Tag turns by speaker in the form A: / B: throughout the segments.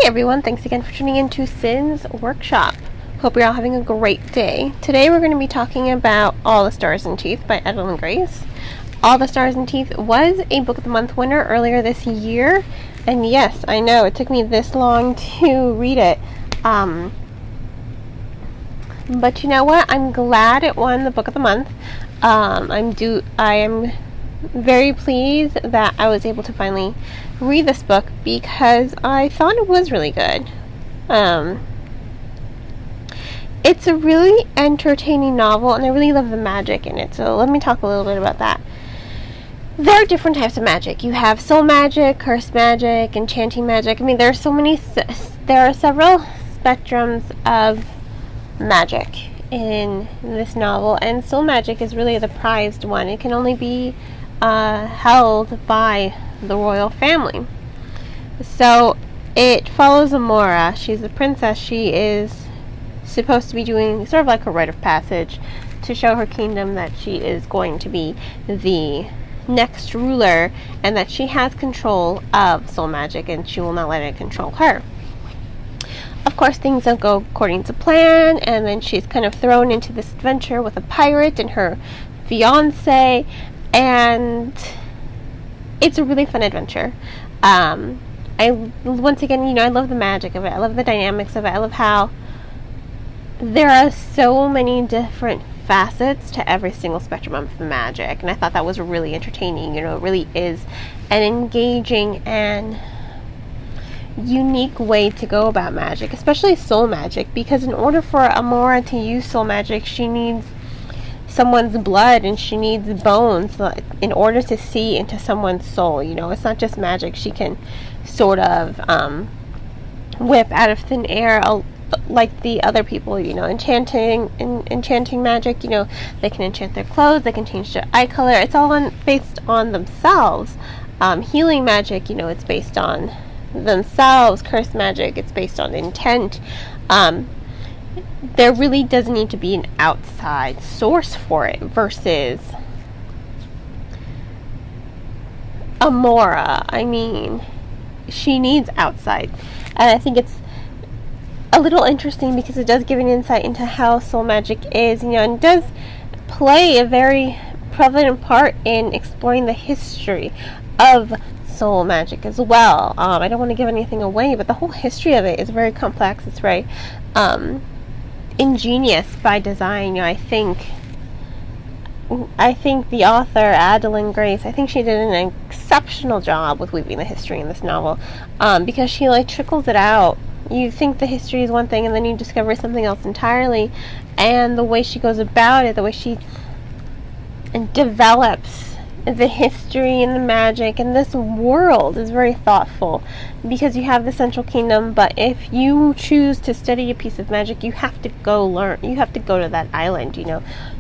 A: everyone, thanks again for tuning in to Sin's Workshop. Hope you're all having a great day. Today we're going to be talking about All the Stars and Teeth by Adalyn Grace. All the Stars and Teeth was a Book of the Month winner earlier this year, and yes, I know it took me this long to read it. But you know what? I'm glad it won the Book of the Month. I am very pleased that I was able to finally read this book because I thought it was really good. It's a really entertaining novel, and I really love the magic in it. So let me talk a little bit about that. There are different types of magic. You have soul magic, cursed magic, enchanting magic. I mean, there are several spectrums of magic in this novel, and soul magic is really the prized one. It can only be held by the royal family. So it follows Amora. She's a princess. She is supposed to be doing sort of like a rite of passage to show her kingdom that she is going to be the next ruler and that she has control of soul magic and she will not let it control her. Of course, things don't go according to plan, and then she's kind of thrown into this adventure with a pirate and her fiance, and it's a really fun adventure. Once again, I love the magic of it. I love the dynamics of it. I love how there are so many different facets to every single spectrum of the magic, and I thought that was really entertaining. It really is an engaging and unique way to go about magic, especially soul magic, because in order for Amora to use soul magic, she needs someone's blood and she needs bones in order to see into someone's soul. It's not just magic she can sort of whip out of thin air like the other people. Enchanting magic, they can enchant their clothes, they can change their eye color. It's all based on themselves. Healing magic, it's based on themselves. Cursed magic, it's based on intent. There really does need to be an outside source for it versus Amora. I mean, she needs outside, and I think it's a little interesting because it does give an insight into how soul magic is, and does play a very prevalent part in exploring the history of soul magic as well. I don't want to give anything away, but the whole history of it is very complex. It's very ingenious by design. I think the author, Adalyn Grace, I think she did an exceptional job with weaving the history in this novel, because she trickles it out. You think the history is one thing, and then you discover something else entirely, and the way she goes about it, the way she develops the history and the magic and this world is very thoughtful, because you have the Central Kingdom, but if you choose to study a piece of magic, you have to go learn. You have to go to that island,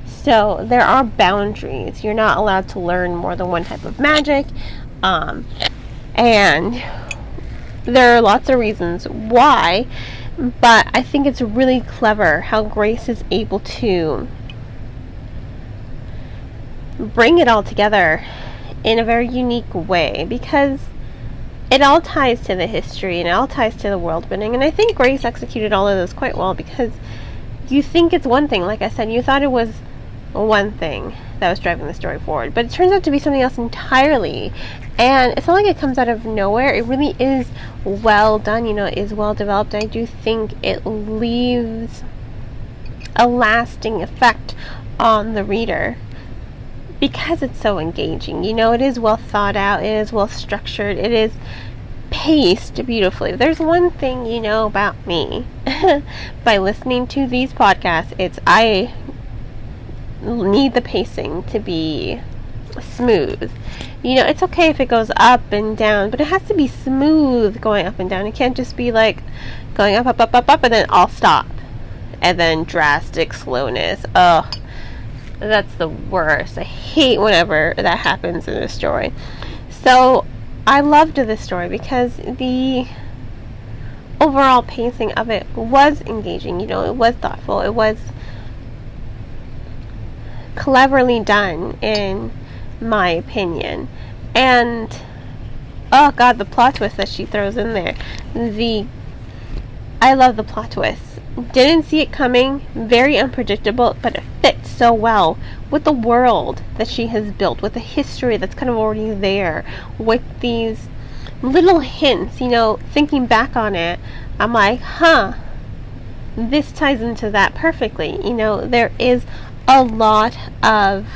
A: So there are boundaries. You're not allowed to learn more than one type of magic, and there are lots of reasons why, but I think it's really clever how Grace is able to bring it all together in a very unique way, because it all ties to the history and it all ties to the world building, and I think Grace executed all of those quite well, because you think it's one thing. Like I said, you thought it was one thing that was driving the story forward, but it turns out to be something else entirely, and it's not like it comes out of nowhere. It really is well done, it is well developed. I do think it leaves a lasting effect on the reader because it's so engaging. It is well thought out, it is well structured, it is paced beautifully. There's one thing about me by listening to these podcasts, I need the pacing to be smooth. It's okay if it goes up and down, but it has to be smooth going up and down. It can't just be going up, and then I'll stop, and then drastic slowness. Ugh, that's the worst. I hate whenever that happens in a story. So I loved this story because the overall pacing of it was engaging. It was thoughtful. It was cleverly done, in my opinion. And oh god, the plot twist that she throws in there, the I love the plot twist. Didn't see it coming, very unpredictable, but it fits so well with the world that she has built, with the history that's kind of already there, with these little hints, thinking back on it, I'm like, this ties into that perfectly. There is a lot of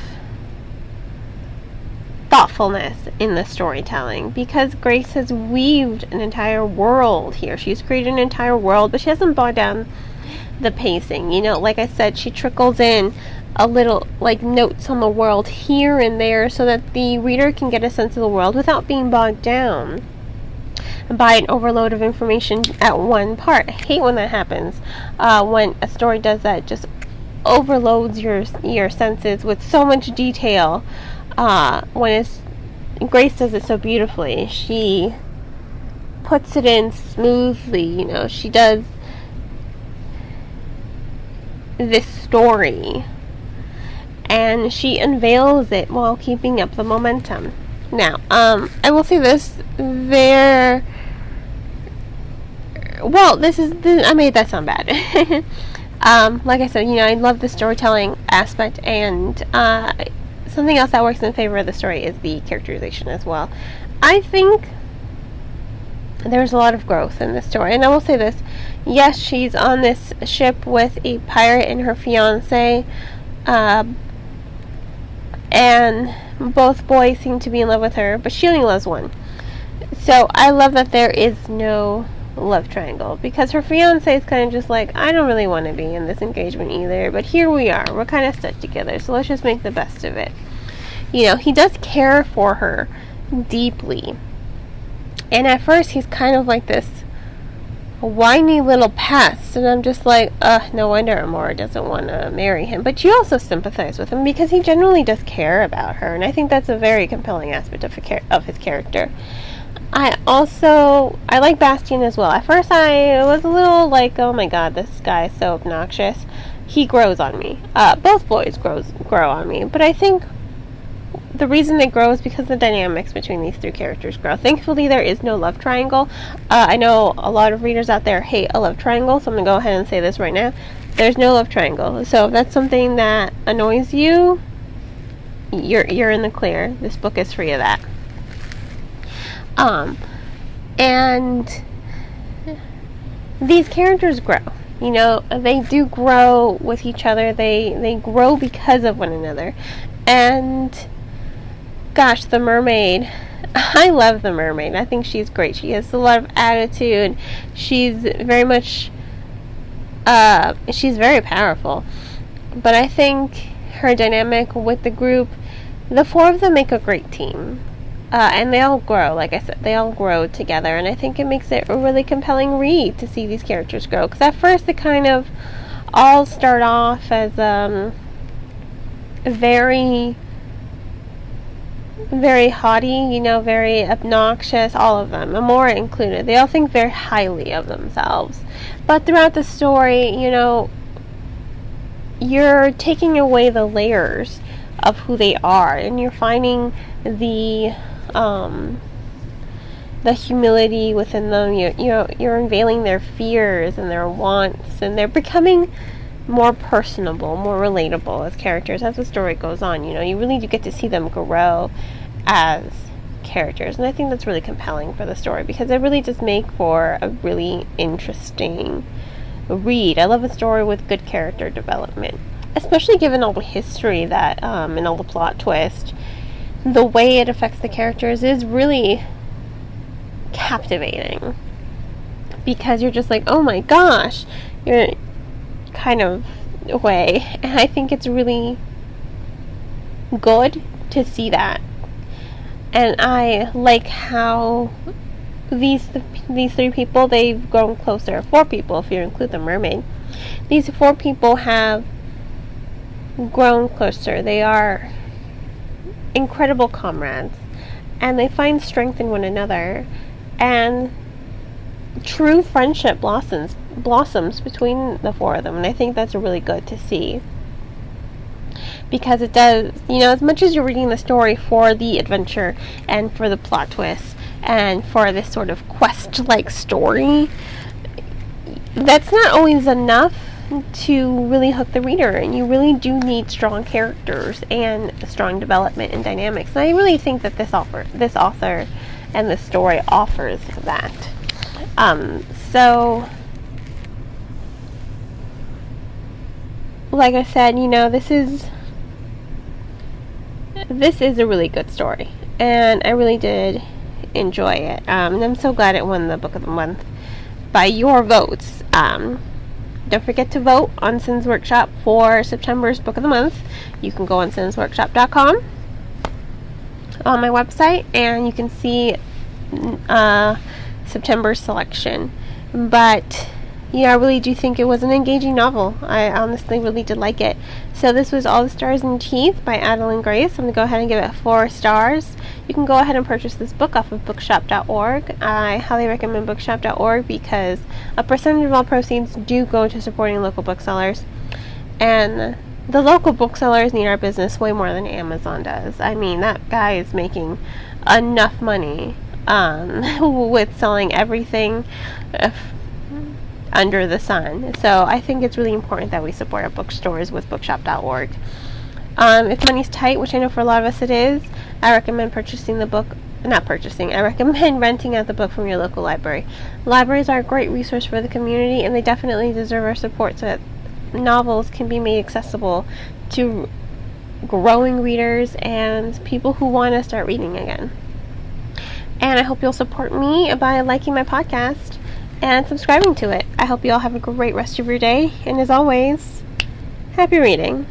A: thoughtfulness in the storytelling because Grace has weaved an entire world here. She's created an entire world, but she hasn't bogged down the pacing. Like I said, she trickles in a little notes on the world here and there so that the reader can get a sense of the world without being bogged down by an overload of information at one part. I hate when that happens, when a story does that, just overloads your senses with so much detail. Grace does it so beautifully. She puts it in smoothly. She does this story and she unveils it while keeping up the momentum. Now, I will say this: I made that sound bad. Like I said, I love the storytelling aspect, and something else that works in favor of the story is the characterization as well. I think there's a lot of growth in this story, and I will say this: yes, she's on this ship with a pirate and her fiance, and both boys seem to be in love with her, but she only loves one. So I love that there is no love triangle, because her fiance is kind of just like, I don't really want to be in this engagement either, but here we are, we're kind of stuck together, so let's just make the best of it. He does care for her deeply, and at first he's kind of like this whiny little pest, and I'm just like, no wonder Amora doesn't want to marry him. But you also sympathize with him because he genuinely does care about her, and I think that's a very compelling aspect of his character. I like Bastien as well. At first I was a little like, oh my god, this guy is so obnoxious. He grows on me. Both boys grow on me, but I think the reason they grow is because the dynamics between these three characters grow. Thankfully, there is no love triangle. I know a lot of readers out there hate a love triangle, so I'm going to go ahead and say this right now. There's no love triangle. So if that's something that annoys you, you're in the clear. This book is free of that. And these characters grow. They do grow with each other. They grow because of one another. And gosh, the mermaid, I love the mermaid. I think she's great. She has a lot of attitude. She's very much she's very powerful. But I think her dynamic with the group, the four of them make a great team. And they all grow, like I said, they all grow together, and I think it makes it a really compelling read to see these characters grow. Because at first they kind of all start off as very, very haughty, very obnoxious, all of them, Amora included. They all think very highly of themselves. But throughout the story, you're taking away the layers of who they are, and you're finding the humility within them. You're unveiling their fears and their wants, and they're becoming more personable, more relatable as characters as the story goes on. You really do get to see them grow as characters, and I think that's really compelling for the story because it really does make for a really interesting read. I love a story with good character development, especially given all the history that and all the plot twist. The way it affects the characters is really captivating because you're just like, oh my gosh, you're kind of way, and I think it's really good to see that. And I like how these three people, they've grown closer. 4 people if you include the mermaid. These 4 people have grown closer. They are incredible comrades, and they find strength in one another, and true friendship blossoms between the 4 of them, and I think that's really good to see because it does, as much as you're reading the story for the adventure and for the plot twist and for this sort of quest-like story, that's not always enough to really hook the reader, and you really do need strong characters and strong development and dynamics. And I really think that this author and this story offers that. So like I said, this is a really good story, and I really did enjoy it. And I'm so glad it won the Book of the Month by your votes. Don't forget to vote on Cin's Workshop for September's Book of the Month. You can go on cinsworkshop.com on my website, and you can see September's selection. But I really do think it was an engaging novel. I honestly really did like it. So this was All the Stars and Teeth by Adalyn Grace. I'm going to go ahead and give it 4 stars. You can go ahead and purchase this book off of bookshop.org. I highly recommend bookshop.org because a percentage of all proceeds do go to supporting local booksellers. And the local booksellers need our business way more than Amazon does. I mean, that guy is making enough money with selling everything under the sun. So I think it's really important that we support our bookstores with bookshop.org. If money's tight, which I know for a lot of us it is, I recommend I recommend renting out the book from your local library. Libraries are a great resource for the community, and they definitely deserve our support so that novels can be made accessible to growing readers and people who want to start reading again. And I hope you'll support me by liking my podcast and subscribing to it. I hope you all have a great rest of your day, and as always, happy reading.